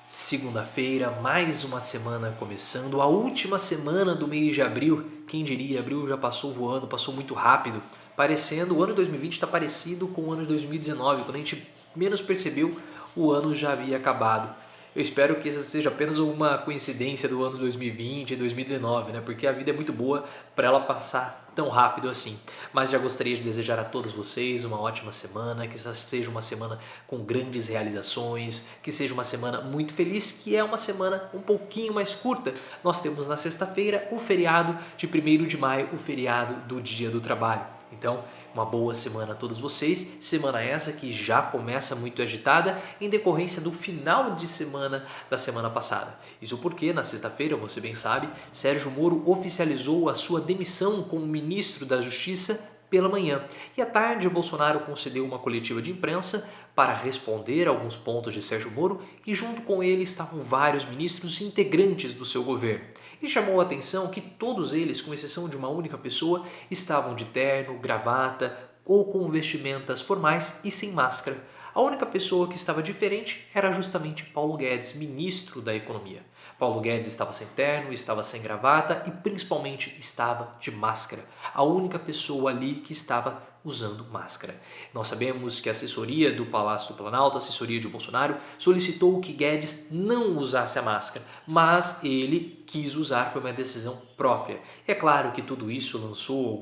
Segunda-feira, mais uma semana começando, a última semana do mês de abril. Quem diria, abril já passou voando, passou muito rápido. O ano de 2020 está parecido com o ano de 2019, quando a gente menos percebeu, o ano já havia acabado. Eu espero que essa seja apenas uma coincidência do ano 2020 e 2019, né? Porque a vida é muito boa para ela passar tão rápido assim. Mas já gostaria de desejar a todos vocês uma ótima semana, que essa seja uma semana com grandes realizações, que seja uma semana muito feliz, que é uma semana um pouquinho mais curta. Nós temos na sexta-feira o feriado de 1º de maio, o feriado do Dia do Trabalho. Então, uma boa semana a todos vocês. Semana essa que já começa muito agitada em decorrência do final de semana da semana passada. Isso porque, na sexta-feira, você bem sabe, Sérgio Moro oficializou a sua demissão como ministro da Justiça pela manhã. E à tarde, Bolsonaro concedeu uma coletiva de imprensa para responder a alguns pontos de Sérgio Moro e junto com ele estavam vários ministros integrantes do seu governo. E chamou a atenção que todos eles, com exceção de uma única pessoa, estavam de terno, gravata ou com vestimentas formais e sem máscara. A única pessoa que estava diferente era justamente Paulo Guedes, ministro da Economia. Paulo Guedes estava sem terno, estava sem gravata e principalmente estava de máscara. A única pessoa ali que estava usando máscara. Nós sabemos que a assessoria do Palácio do Planalto, a assessoria de Bolsonaro, solicitou que Guedes não usasse a máscara, mas ele quis usar, foi uma decisão própria. É claro que tudo isso lançou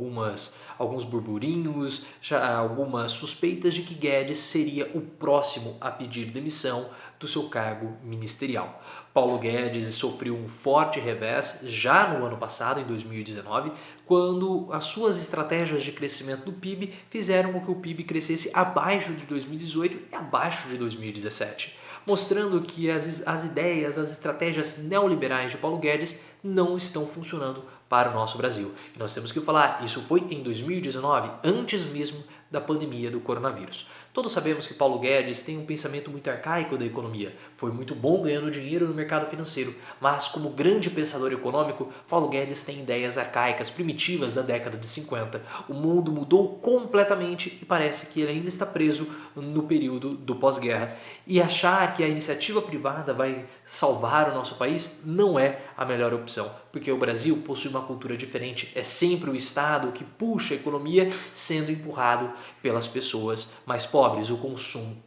alguns burburinhos, algumas suspeitas de que Guedes seria o próximo a pedir demissão do seu cargo ministerial. Paulo Guedes sofreu um forte revés já no ano passado, em 2019, quando as suas estratégias de crescimento do PIB fizeram com que o PIB crescesse abaixo de 2018 e abaixo de 2017, mostrando que as ideias, as estratégias neoliberais de Paulo Guedes não estão funcionando para o nosso Brasil. E nós temos que falar, isso foi em 2019, antes mesmo da pandemia do coronavírus. Todos sabemos que Paulo Guedes tem um pensamento muito arcaico da economia. Foi muito bom ganhando dinheiro no mercado financeiro, mas como grande pensador econômico, Paulo Guedes tem ideias arcaicas, primitivas da década de 50. O mundo mudou completamente e parece que ele ainda está preso no período do pós-guerra. E achar que a iniciativa privada vai salvar o nosso país não é a melhor opção, porque o Brasil possui uma cultura diferente. É sempre o Estado que puxa a economia, sendo empurrado pelas pessoas mais pobres, o consumo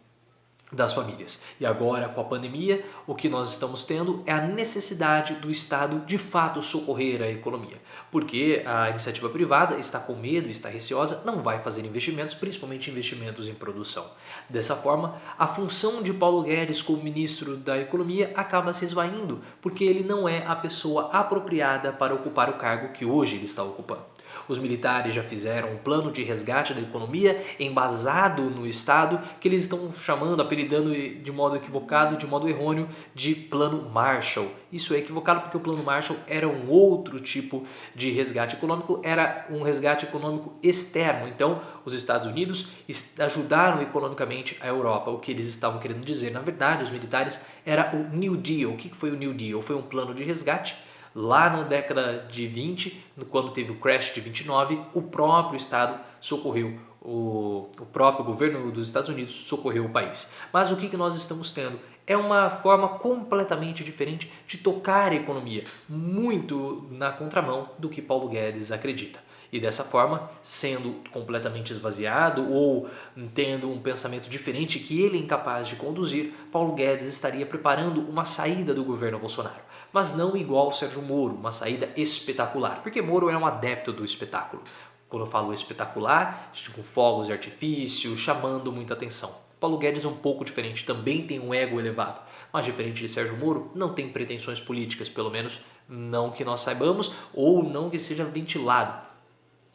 das famílias. E agora, com a pandemia, o que nós estamos tendo é a necessidade do Estado de fato socorrer a economia, porque a iniciativa privada está com medo, está receosa, não vai fazer investimentos, principalmente investimentos em produção. Dessa forma, a função de Paulo Guedes como ministro da Economia acaba se esvaindo, porque ele não é a pessoa apropriada para ocupar o cargo que hoje ele está ocupando. Os militares já fizeram um plano de resgate da economia embasado no Estado, que eles estão chamando, apelidando de modo equivocado, de modo errôneo, de Plano Marshall. Isso é equivocado porque o Plano Marshall era um outro tipo de resgate econômico, era um resgate econômico externo. Então, os Estados Unidos ajudaram economicamente a Europa. O que eles estavam querendo dizer, na verdade, os militares, era o New Deal. O que foi o New Deal? Foi um plano de resgate. Lá na década de 20, quando teve o crash de 29, o próprio Estado socorreu, o próprio governo dos Estados Unidos socorreu o país. Mas o que nós estamos tendo? É uma forma completamente diferente de tocar a economia, muito na contramão do que Paulo Guedes acredita. E dessa forma, sendo completamente esvaziado ou tendo um pensamento diferente que ele é incapaz de conduzir, Paulo Guedes estaria preparando uma saída do governo Bolsonaro. Mas não igual Sérgio Moro, uma saída espetacular, porque Moro é um adepto do espetáculo. Quando eu falo espetacular, com fogos de artifício, chamando muita atenção. Paulo Guedes é um pouco diferente, também tem um ego elevado, mas diferente de Sérgio Moro, não tem pretensões políticas, pelo menos não que nós saibamos, ou não que seja ventilado.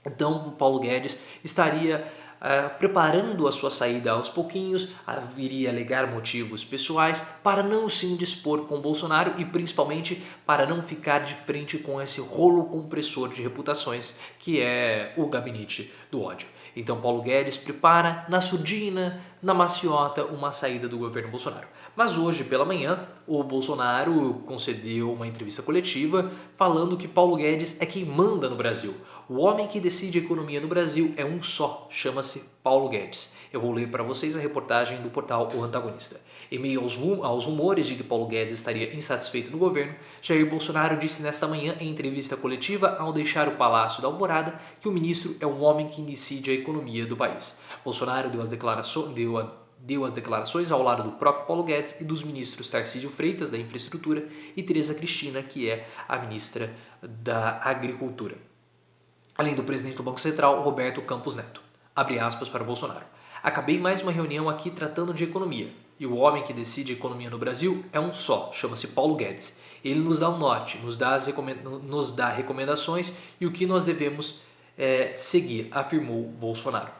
Então, Paulo Guedes estaria preparando a sua saída aos pouquinhos, iria alegar motivos pessoais para não se indispor com Bolsonaro e principalmente para não ficar de frente com esse rolo compressor de reputações que é o gabinete do ódio. Então Paulo Guedes prepara na surdina, na maciota, uma saída do governo Bolsonaro. Mas hoje pela manhã o Bolsonaro concedeu uma entrevista coletiva falando que Paulo Guedes é quem manda no Brasil. O homem que decide a economia no Brasil é um só, chama-se Paulo Guedes. Eu vou ler para vocês a reportagem do portal O Antagonista. Em meio aos rumores de que Paulo Guedes estaria insatisfeito no governo, Jair Bolsonaro disse nesta manhã em entrevista coletiva ao deixar o Palácio da Alvorada que o ministro é um homem que decide a economia do país. Bolsonaro deu as declarações ao lado do próprio Paulo Guedes e dos ministros Tarcísio Freitas, da Infraestrutura, e Tereza Cristina, que é a ministra da Agricultura. Além do presidente do Banco Central, Roberto Campos Neto. Abre aspas para Bolsonaro. Acabei mais uma reunião aqui tratando de economia. E o homem que decide a economia no Brasil é um só, chama-se Paulo Guedes. Ele nos dá um norte, nos dá recomendações e o que nós devemos seguir, afirmou Bolsonaro.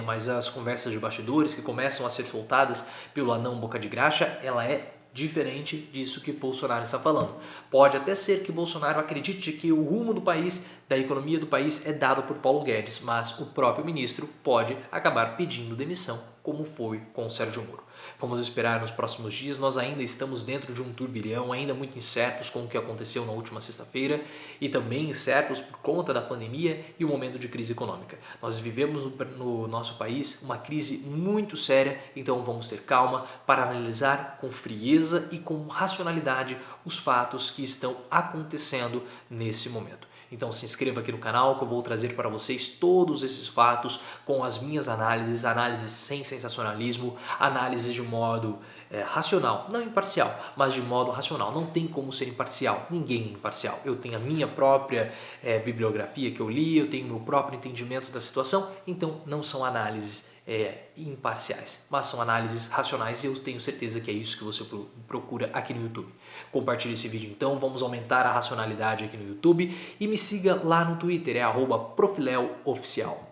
Mas as conversas de bastidores que começam a ser soltadas pelo anão Boca de Graxa, ela é diferente disso que Bolsonaro está falando. Pode até ser que Bolsonaro acredite que o rumo do país, da economia do país, é dado por Paulo Guedes, mas o próprio ministro pode acabar pedindo demissão, como foi com o Sérgio Moro. Vamos esperar nos próximos dias, nós ainda estamos dentro de um turbilhão, ainda muito incertos com o que aconteceu na última sexta-feira e também incertos por conta da pandemia e o momento de crise econômica. Nós vivemos no nosso país uma crise muito séria, então vamos ter calma para analisar com frieza e com racionalidade os fatos que estão acontecendo nesse momento. Então se inscreva aqui no canal que eu vou trazer para vocês todos esses fatos com as minhas análises sem sensacionalismo, análises de modo racional, não imparcial, mas de modo racional. Não tem como ser imparcial, ninguém é imparcial. Eu tenho a minha própria bibliografia que eu li, eu tenho o meu próprio entendimento da situação, então não são análises imparciais, mas são análises racionais e eu tenho certeza que é isso que você procura aqui no YouTube. Compartilhe esse vídeo então, vamos aumentar a racionalidade aqui no YouTube e me siga lá no Twitter, @profileoficial.